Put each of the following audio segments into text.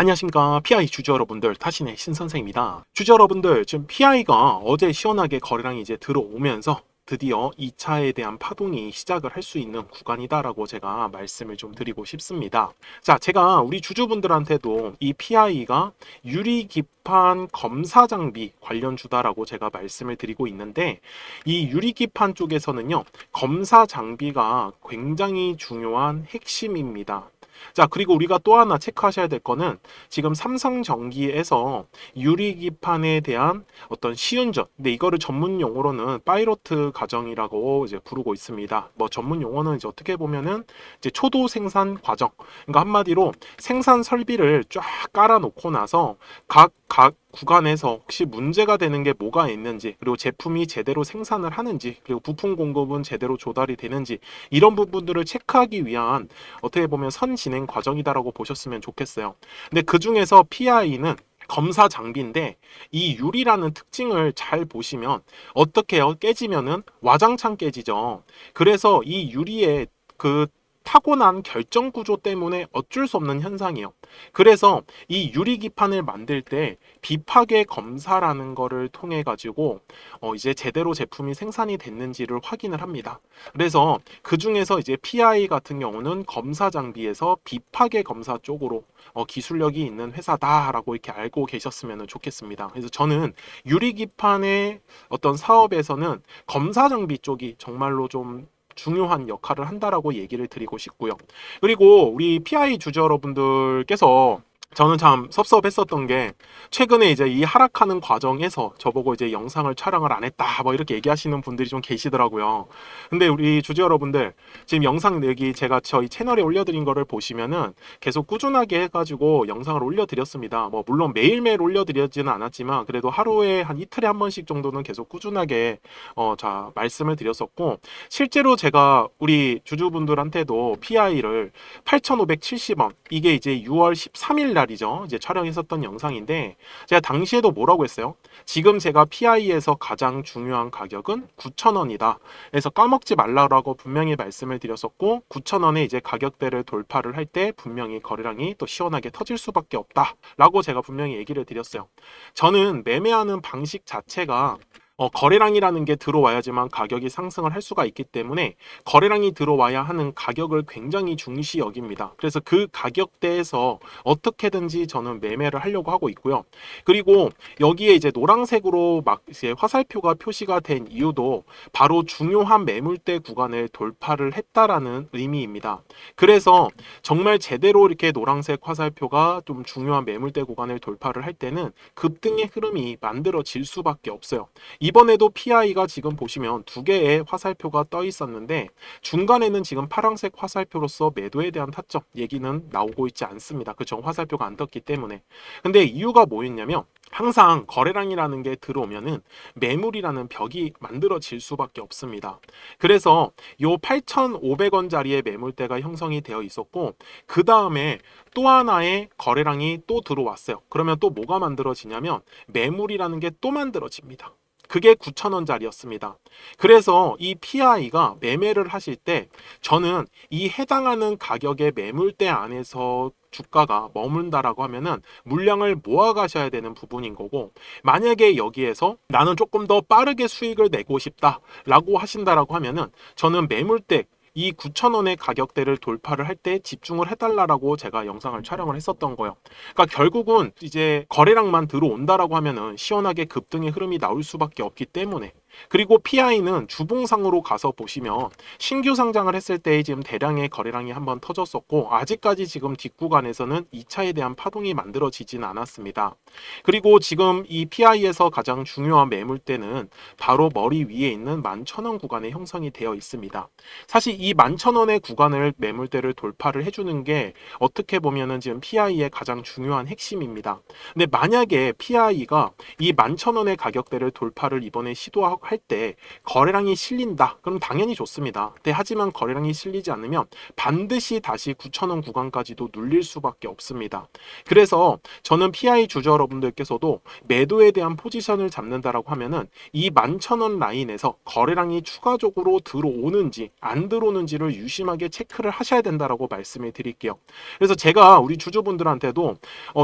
안녕하십니까. PI 주주 여러분들, 타신의 신선생입니다. 주주 여러분들, 지금 PI가 어제 시원하게 거래량이 이제 들어오면서 드디어 2차에 대한 파동이 시작을 할 수 있는 구간이다라고 제가 말씀을 좀 드리고 싶습니다. 자, 제가 우리 주주분들한테도 이 PI가 유리기판 검사 장비 관련주다라고 제가 말씀을 드리고 있는데, 이 유리기판 쪽에서는요, 검사 장비가 굉장히 중요한 핵심입니다. 자, 그리고 우리가 또 하나 체크하셔야 될 거는 지금 삼성전기에서 유리기판에 대한 어떤 시운전, 근데 이거를 전문 용어로는 파이로트 과정이라고 이제 부르고 있습니다. 뭐 전문 용어는 이제 어떻게 보면은 이제 초도 생산 과정, 그러니까 한마디로 생산 설비를 쫙 깔아놓고 나서 각 구간에서 혹시 문제가 되는 게 뭐가 있는지, 그리고 제품이 제대로 생산을 하는지, 그리고 부품 공급은 제대로 조달이 되는지, 이런 부분들을 체크하기 위한 어떻게 보면 선진행 과정이다라고 보셨으면 좋겠어요. 근데 그 중에서 PI는 검사 장비인데, 이 유리라는 특징을 잘 보시면 어떻게 해요? 깨지면은 와장창 깨지죠. 그래서 이 유리의 그 타고난 결정 구조 때문에 어쩔 수 없는 현상이에요. 그래서 이 유리기판을 만들 때 비파괴 검사라는 거를 통해 가지고 이제 제대로 제품이 생산이 됐는지를 확인을 합니다. 그래서 그 중에서 이제 PI 같은 경우는 검사 장비에서 비파괴 검사 쪽으로 기술력이 있는 회사다라고 이렇게 알고 계셨으면 좋겠습니다. 그래서 저는 유리기판의 어떤 사업에서는 검사 장비 쪽이 정말로 좀 중요한 역할을 한다라고 얘기를 드리고 싶고요. 그리고 우리 PI 주주 여러분들께서 저는 참 섭섭했었던 게, 최근에 이제 이 하락하는 과정에서 저보고 이제 영상을 촬영을 안 했다 뭐 이렇게 얘기하시는 분들이 좀 계시더라고요. 근데 우리 주주 여러분들, 지금 영상 여기 제가 저희 채널에 올려드린 거를 보시면은 계속 꾸준하게 해가지고 영상을 올려드렸습니다. 뭐 물론 매일매일 올려드렸지는 않았지만 그래도 하루에 한 이틀에 한 번씩 정도는 계속 꾸준하게 자 말씀을 드렸었고, 실제로 제가 우리 주주분들한테도 PI를 8,570원, 이게 이제 6월 13일 날이죠. 이제 촬영했었던 영상인데, 제가 당시에도 뭐라고 했어요? 지금 제가 PI에서 가장 중요한 가격은 9,000원이다. 그래서 까먹지 말라고 분명히 말씀을 드렸었고, 9,000원에 이제 가격대를 돌파를 할 때 분명히 거래량이 또 시원하게 터질 수밖에 없다라고 제가 분명히 얘기를 드렸어요. 저는 매매하는 방식 자체가 거래량이라는 게 들어와야지만 가격이 상승을 할 수가 있기 때문에 거래량이 들어와야 하는 가격을 굉장히 중시 여깁니다. 그래서 그 가격대에서 어떻게든지 저는 매매를 하려고 하고 있고요. 그리고 여기에 이제 노란색으로 막 이제 화살표가 표시가 된 이유도 바로 중요한 매물대 구간을 돌파를 했다라는 의미입니다. 그래서 정말 제대로 이렇게 노란색 화살표가 좀 중요한 매물대 구간을 돌파를 할 때는 급등의 흐름이 만들어질 수밖에 없어요. 이번에도 PI가 지금 보시면 두 개의 화살표가 떠 있었는데, 중간에는 지금 파란색 화살표로서 매도에 대한 타점 얘기는 나오고 있지 않습니다. 그죠? 화살표가 안 떴기 때문에. 근데 이유가 뭐였냐면, 항상 거래량이라는 게 들어오면은 매물이라는 벽이 만들어질 수밖에 없습니다. 그래서 요 8,500원짜리의 매물대가 형성이 되어 있었고, 그 다음에 또 하나의 거래량이 또 들어왔어요. 그러면 또 뭐가 만들어지냐면 매물이라는 게 또 만들어집니다. 그게 9,000원짜리였습니다. 그래서 이 PI가 매매를 하실 때 저는 이 해당하는 가격의 매물대 안에서 주가가 머문다라고 하면은 물량을 모아 가셔야 되는 부분인 거고, 만약에 여기에서 나는 조금 더 빠르게 수익을 내고 싶다라고 하신다라고 하면은 저는 매물대 이 9,000원의 가격대를 돌파를 할 때 집중을 해달라고 제가 영상을 촬영을 했었던 거예요. 그러니까 결국은 이제 거래량만 들어온다라고 하면은 시원하게 급등의 흐름이 나올 수밖에 없기 때문에, 그리고 PI는 주봉상으로 가서 보시면 신규 상장을 했을 때 지금 대량의 거래량이 한번 터졌었고, 아직까지 지금 뒷구간에서는 2차에 대한 파동이 만들어지진 않았습니다. 그리고 지금 이 PI에서 가장 중요한 매물대는 바로 머리 위에 있는 11,000원 구간에 형성이 되어 있습니다. 사실 이 11,000원의 구간을 매물대를 돌파를 해주는 게 어떻게 보면은 지금 PI의 가장 중요한 핵심입니다. 근데 만약에 PI가 이 11,000원의 가격대를 돌파를 이번에 시도하고 할 때 거래량이 실린다. 그럼 당연히 좋습니다. 네, 하지만 거래량이 실리지 않으면 반드시 다시 9,000원 구간까지도 눌릴 수밖에 없습니다. 그래서 저는 PI 주주 여러분들께서도 매도에 대한 포지션을 잡는다라고 하면은 이 11,000원 라인에서 거래량이 추가적으로 들어오는지 안 들어오는지를 유심하게 체크를 하셔야 된다라고 말씀을 드릴게요. 그래서 제가 우리 주주분들한테도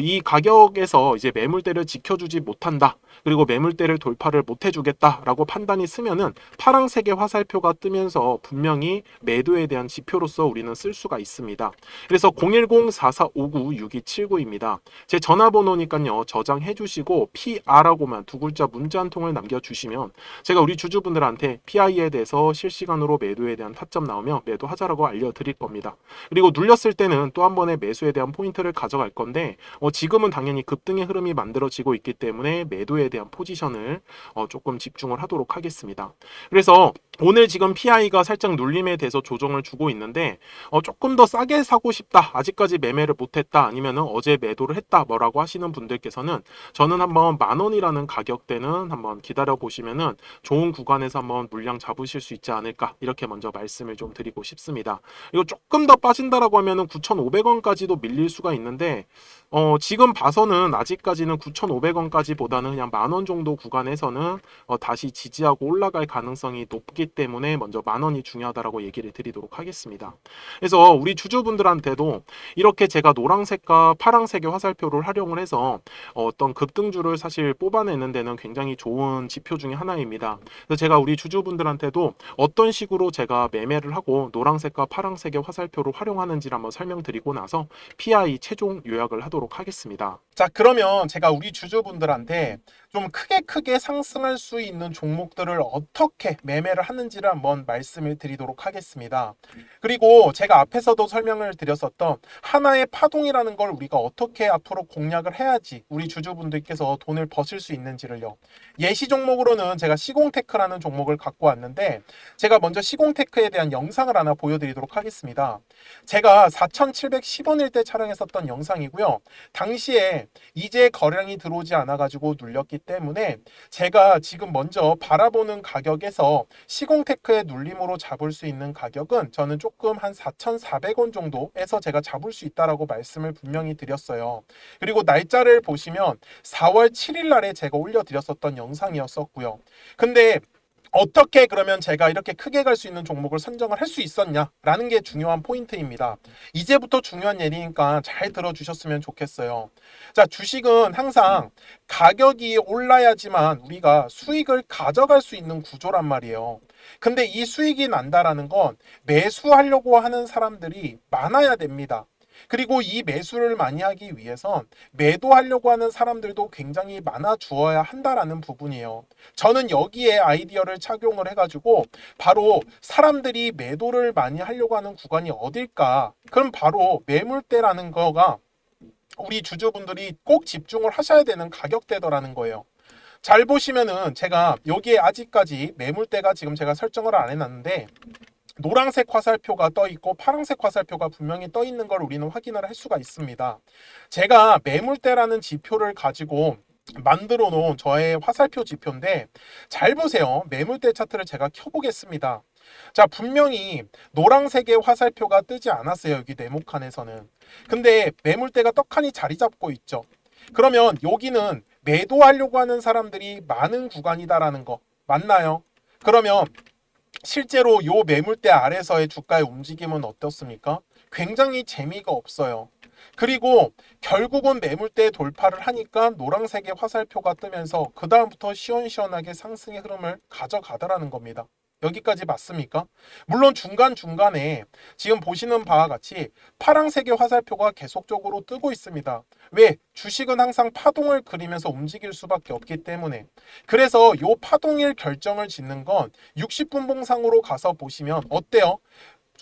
이 가격에서 이제 매물대를 지켜주지 못한다. 그리고 매물대를 돌파를 못 해주겠다라고 판단이 쓰면은 파랑색의 화살표가 뜨면서 분명히 매도에 대한 지표로서 우리는 쓸 수가 있습니다. 그래서 010-4459-6279입니다. 제 전화번호니까요. 저장해 주시고 PR하고만 두 글자 문자 한 통을 남겨주시면 제가 우리 주주분들한테 PI에 대해서 실시간으로 매도에 대한 타점 나오면 매도하자라고 알려드릴 겁니다. 그리고 눌렸을 때는 또 한 번의 매수에 대한 포인트를 가져갈 건데 지금은 당연히 급등의 흐름이 만들어지고 있기 때문에 매도에 대한 포지션을 조금 집중을 하도록 하겠습니다. 그래서 오늘 지금 PI가 살짝 눌림에 대해서 조정을 주고 있는데 조금 더 싸게 사고 싶다. 아직까지 매매를 못했다. 아니면 어제 매도를 했다. 뭐라고 하시는 분들께서는 저는 한번 10,000원이라는 가격대는 한번 기다려 보시면은 좋은 구간에서 한번 물량 잡으실 수 있지 않을까. 이렇게 먼저 말씀을 좀 드리고 싶습니다. 이거 조금 더 빠진다라고 하면은 9,500원까지도 밀릴 수가 있는데 지금 봐서는 아직까지는 9,500원까지 보다는 그냥 10,000원 정도 구간에서는 다시 지지하고 올라갈 가능성이 높기 때문에 먼저 10,000원이 중요하다라고 얘기를 드리도록 하겠습니다. 그래서 우리 주주분들한테도 이렇게 제가 노란색과 파란색의 화살표를 활용을 해서 어떤 급등주를 사실 뽑아내는 데는 굉장히 좋은 지표 중에 하나입니다. 그래서 제가 우리 주주분들한테도 어떤 식으로 제가 매매를 하고 노란색과 파란색의 화살표를 활용하는지를 한번 설명드리고 나서 PI 최종 요약을 하도록 하겠습니다. 자, 그러면 제가 우리 주주분들한테 좀 크게 상승할 수 있는 종목들을 어떻게 매매를 하는지를 한번 말씀을 드리도록 하겠습니다. 그리고 제가 앞에서도 설명을 드렸었던 하나의 파동이라는 걸 우리가 어떻게 앞으로 공략을 해야지 우리 주주분들께서 돈을 버실 수 있는지를요. 예시 종목으로는 제가 시공테크라는 종목을 갖고 왔는데 제가 먼저 시공테크에 대한 영상을 하나 보여드리도록 하겠습니다. 제가 4,710원일 때 촬영했었던 영상이고요. 당시에 이제 거래량이 들어오지 않아가지고 눌렸기 때문에 제가 지금 먼저 바라보는 가격에서 시공테크의 눌림으로 잡을 수 있는 가격은 저는 조금 한 4,400원 정도에서 제가 잡을 수 있다라고 말씀을 분명히 드렸어요. 그리고 날짜를 보시면 4월 7일 날에 제가 올려드렸었던 영상이었었고요. 근데 어떻게 그러면 제가 이렇게 크게 갈 수 있는 종목을 선정을 할 수 있었냐라는 게 중요한 포인트입니다. 이제부터 중요한 예리니까 잘 들어주셨으면 좋겠어요. 자, 주식은 항상 가격이 올라야지만 우리가 수익을 가져갈 수 있는 구조란 말이에요. 근데 이 수익이 난다라는 건 매수하려고 하는 사람들이 많아야 됩니다. 그리고 이 매수를 많이 하기 위해선 매도하려고 하는 사람들도 굉장히 많아 주어야 한다라는 부분이에요. 저는 여기에 아이디어를 착용을 해가지고 바로 사람들이 매도를 많이 하려고 하는 구간이 어딜까? 그럼 바로 매물대라는 거가 우리 주주분들이 꼭 집중을 하셔야 되는 가격대더라는 거예요. 잘 보시면은 제가 여기에 아직까지 매물대가 지금 제가 설정을 안 해놨는데 노란색 화살표가 떠 있고 파란색 화살표가 분명히 떠 있는 걸 우리는 확인을 할 수가 있습니다. 제가 매물대라는 지표를 가지고 만들어 놓은 저의 화살표 지표인데 잘 보세요. 매물대 차트를 제가 켜보겠습니다. 자, 분명히 노란색의 화살표가 뜨지 않았어요. 여기 네모칸에서는. 근데 매물대가 떡하니 자리 잡고 있죠. 그러면 여기는 매도하려고 하는 사람들이 많은 구간이다라는 거 맞나요? 그러면 실제로 요 매물대 아래서의 주가의 움직임은 어떻습니까? 굉장히 재미가 없어요. 그리고 결국은 매물대 돌파를 하니까 노란색의 화살표가 뜨면서 그 다음부터 시원시원하게 상승의 흐름을 가져가더라는 겁니다. 여기까지 맞습니까? 물론 중간중간에 지금 보시는 바와 같이 파란색의 화살표가 계속적으로 뜨고 있습니다. 왜? 주식은 항상 파동을 그리면서 움직일 수밖에 없기 때문에. 그래서 요 파동일 결정을 짓는 건 60분 봉상으로 가서 보시면 어때요?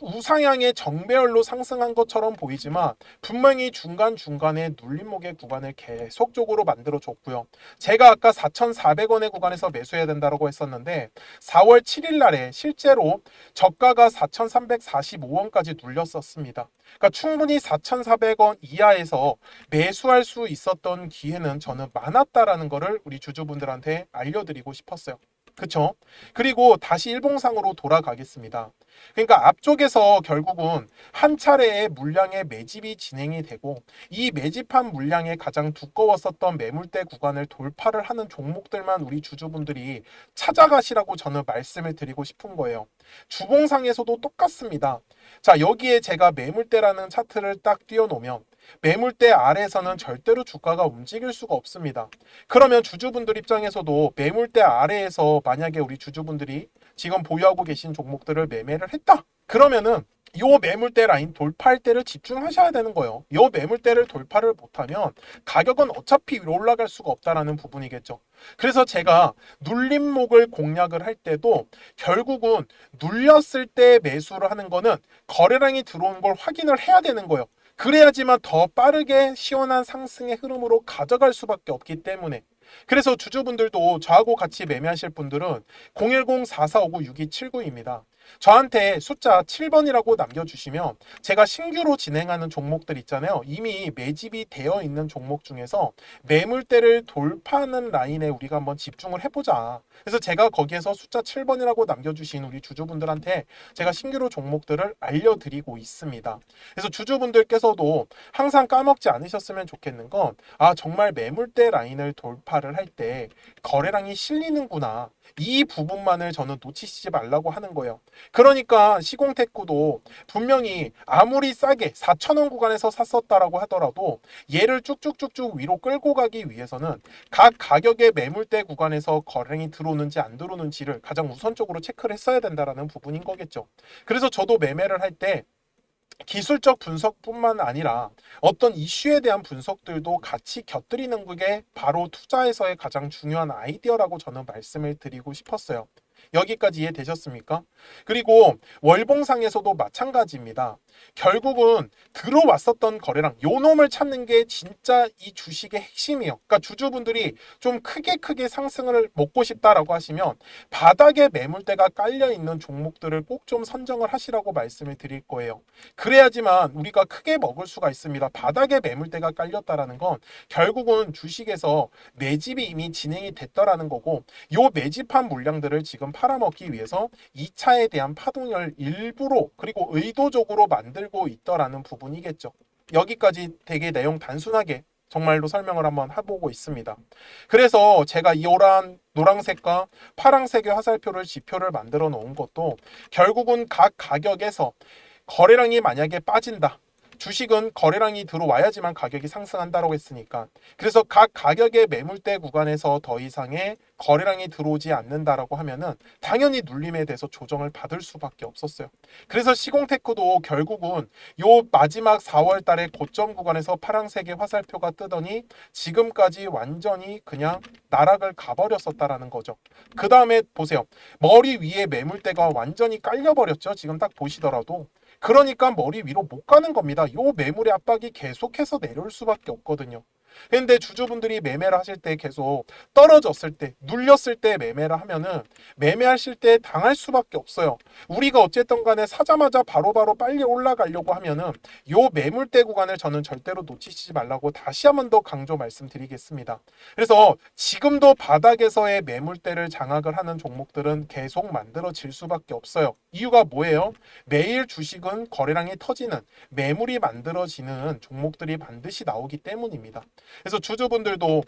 우상향의 정배열로 상승한 것처럼 보이지만 분명히 중간중간에 눌림목의 구간을 계속적으로 만들어줬고요. 제가 아까 4,400원의 구간에서 매수해야 된다고 했었는데 4월 7일 날에 실제로 저가가 4,345원까지 눌렸었습니다. 그러니까 충분히 4,400원 이하에서 매수할 수 있었던 기회는 저는 많았다라는 것을 우리 주주분들한테 알려드리고 싶었어요. 그쵸? 그리고 다시 일봉상으로 돌아가겠습니다. 그러니까 앞쪽에서 결국은 한 차례의 물량의 매집이 진행이 되고 이 매집한 물량의 가장 두꺼웠었던 매물대 구간을 돌파를 하는 종목들만 우리 주주분들이 찾아가시라고 저는 말씀을 드리고 싶은 거예요. 주봉상에서도 똑같습니다. 자, 여기에 제가 매물대라는 차트를 딱 띄워놓으면 매물대 아래에서는 절대로 주가가 움직일 수가 없습니다. 그러면 주주분들 입장에서도 매물대 아래에서 만약에 우리 주주분들이 지금 보유하고 계신 종목들을 매매를 했다. 그러면은 요 매물대 라인 돌파할 때를 집중하셔야 되는 거예요. 요 매물대를 돌파를 못하면 가격은 어차피 위로 올라갈 수가 없다라는 부분이겠죠. 그래서 제가 눌림목을 공략을 할 때도 결국은 눌렸을 때 매수를 하는 거는 거래량이 들어온 걸 확인을 해야 되는 거예요. 그래야지만 더 빠르게 시원한 상승의 흐름으로 가져갈 수밖에 없기 때문에 그래서 주주분들도 저하고 같이 매매하실 분들은 010-4459-6279입니다. 저한테 숫자 7번이라고 남겨주시면 제가 신규로 진행하는 종목들 있잖아요. 이미 매집이 되어 있는 종목 중에서 매물대를 돌파하는 라인에 우리가 한번 집중을 해보자. 그래서 제가 거기에서 숫자 7번이라고 남겨주신 우리 주주분들한테 제가 신규로 종목들을 알려드리고 있습니다. 그래서 주주분들께서도 항상 까먹지 않으셨으면 좋겠는 건 정말 매물대 라인을 돌파를 할 때 거래량이 실리는구나. 이 부분만을 저는 놓치시지 말라고 하는 거예요. 그러니까 시공테크도 분명히 아무리 싸게 4,000원 구간에서 샀었다라고 하더라도 얘를 쭉쭉쭉쭉 위로 끌고 가기 위해서는 각 가격의 매물대 구간에서 거래량이 들어오는지 안 들어오는지를 가장 우선적으로 체크를 했어야 된다라는 부분인 거겠죠. 그래서 저도 매매를 할 때 기술적 분석뿐만 아니라 어떤 이슈에 대한 분석들도 같이 곁들이는 게 바로 투자에서의 가장 중요한 아이디어라고 저는 말씀을 드리고 싶었어요. 여기까지 이해되셨습니까? 그리고 월봉상에서도 마찬가지입니다. 결국은 들어왔었던 거래량, 요 놈을 찾는 게 진짜 이 주식의 핵심이에요. 그러니까 주주분들이 좀 크게 상승을 먹고 싶다라고 하시면 바닥에 매물대가 깔려 있는 종목들을 꼭 좀 선정을 하시라고 말씀을 드릴 거예요. 그래야지만 우리가 크게 먹을 수가 있습니다. 바닥에 매물대가 깔렸다라는 건 결국은 주식에서 매집이 이미 진행이 됐다라는 거고 요 매집한 물량들을 지금 팔아먹기 위해서 2차에 대한 파동을 일부러 그리고 의도적으로 만들고 있더라는 부분이겠죠. 여기까지 되게 내용 단순하게 정말로 설명을 한번 해보고 있습니다. 그래서 제가 이 노란색과 파란색의 화살표를 지표를 만들어 놓은 것도 결국은 각 가격에서 거래량이 만약에 빠진다. 주식은 거래량이 들어와야지만 가격이 상승한다고 했으니까 그래서 각 가격의 매물대 구간에서 더 이상의 거래량이 들어오지 않는다라고 하면은 당연히 눌림에 대해서 조정을 받을 수밖에 없었어요. 그래서 시공테크도 결국은 요 마지막 4월 달에 고점 구간에서 파란색의 화살표가 뜨더니 지금까지 완전히 그냥 나락을 가버렸었다라는 거죠. 그 다음에 보세요. 머리 위에 매물대가 완전히 깔려버렸죠. 지금 딱 보시더라도 그러니까 머리 위로 못 가는 겁니다. 요 매물의 압박이 계속해서 내려올 수밖에 없거든요. 근데 주주분들이 매매를 하실 때 계속 떨어졌을 때, 눌렸을 때 매매를 하면은 매매하실 때 당할 수밖에 없어요. 우리가 어쨌든 간에 사자마자 바로바로 빨리 올라가려고 하면은 요 매물대 구간을 저는 절대로 놓치시지 말라고 다시 한 번 더 강조 말씀드리겠습니다. 그래서 지금도 바닥에서의 매물대를 장악을 하는 종목들은 계속 만들어질 수밖에 없어요. 이유가 뭐예요? 매일 주식은 거래량이 터지는 매물이 만들어지는 종목들이 반드시 나오기 때문입니다. 그래서 주주분들도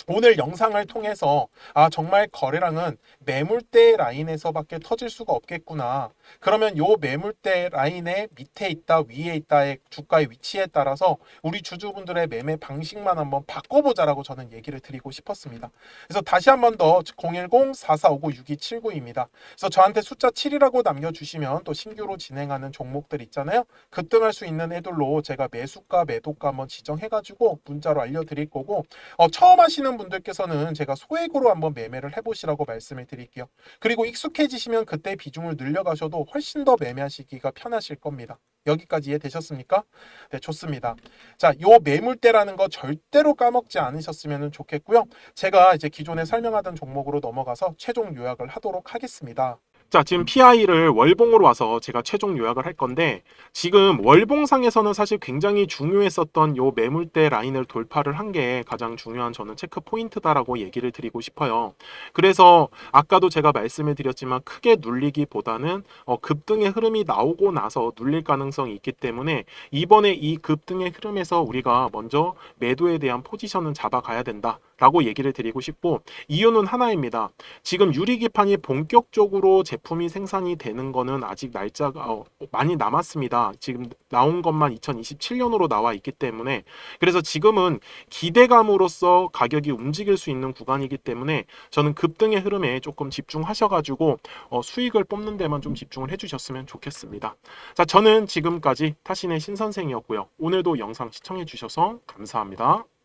오늘 영상을 통해서 정말 거래량은 매물대 라인에서밖에 터질 수가 없겠구나. 그러면 요 매물대 라인의 밑에 있다 위에 있다의 주가의 위치에 따라서 우리 주주분들의 매매 방식만 한번 바꿔보자라고 저는 얘기를 드리고 싶었습니다. 그래서 다시 한 번 더 010-4459-6279입니다. 그래서 저한테 숫자 7이라고 남겨주시면 또 신규로 진행하는 종목들 있잖아요. 급등할 수 있는 애들로 제가 매수가 매도가 한번 지정해가지고 문자로 알려드릴 거고 처음 하시는 분들께서는 제가 소액으로 한번 매매를 해보시라고 말씀을 드릴게요. 그리고 익숙해지시면 그때 비중을 늘려가셔도 훨씬 더 매매하시기가 편하실 겁니다. 여기까지 이해되셨습니까? 네, 좋습니다. 자, 요 매물대라는 거 절대로 까먹지 않으셨으면 좋겠고요. 제가 이제 기존에 설명하던 종목으로 넘어가서 최종 요약을 하도록 하겠습니다. 자, 지금 PI를 월봉으로 와서 제가 최종 요약을 할 건데, 지금 월봉상에서는 사실 굉장히 중요했었던 요 매물대 라인을 돌파를 한 게 가장 중요한 저는 체크 포인트다라고 얘기를 드리고 싶어요. 그래서 아까도 제가 말씀을 드렸지만 크게 눌리기보다는 급등의 흐름이 나오고 나서 눌릴 가능성이 있기 때문에 이번에 이 급등의 흐름에서 우리가 먼저 매도에 대한 포지션은 잡아가야 된다라고 얘기를 드리고 싶고, 이유는 하나입니다. 지금 유리기판이 본격적으로 제품이 생산이 되는 거는 아직 날짜가 많이 남았습니다. 지금 나온 것만 2027년으로 나와 있기 때문에, 그래서 지금은 기대감으로써 가격이 움직일 수 있는 구간이기 때문에 저는 급등의 흐름에 조금 집중하셔가지고 수익을 뽑는 데만 좀 집중을 해주셨으면 좋겠습니다. 자, 저는 지금까지 타신의 신선생이었고요. 오늘도 영상 시청해 주셔서 감사합니다.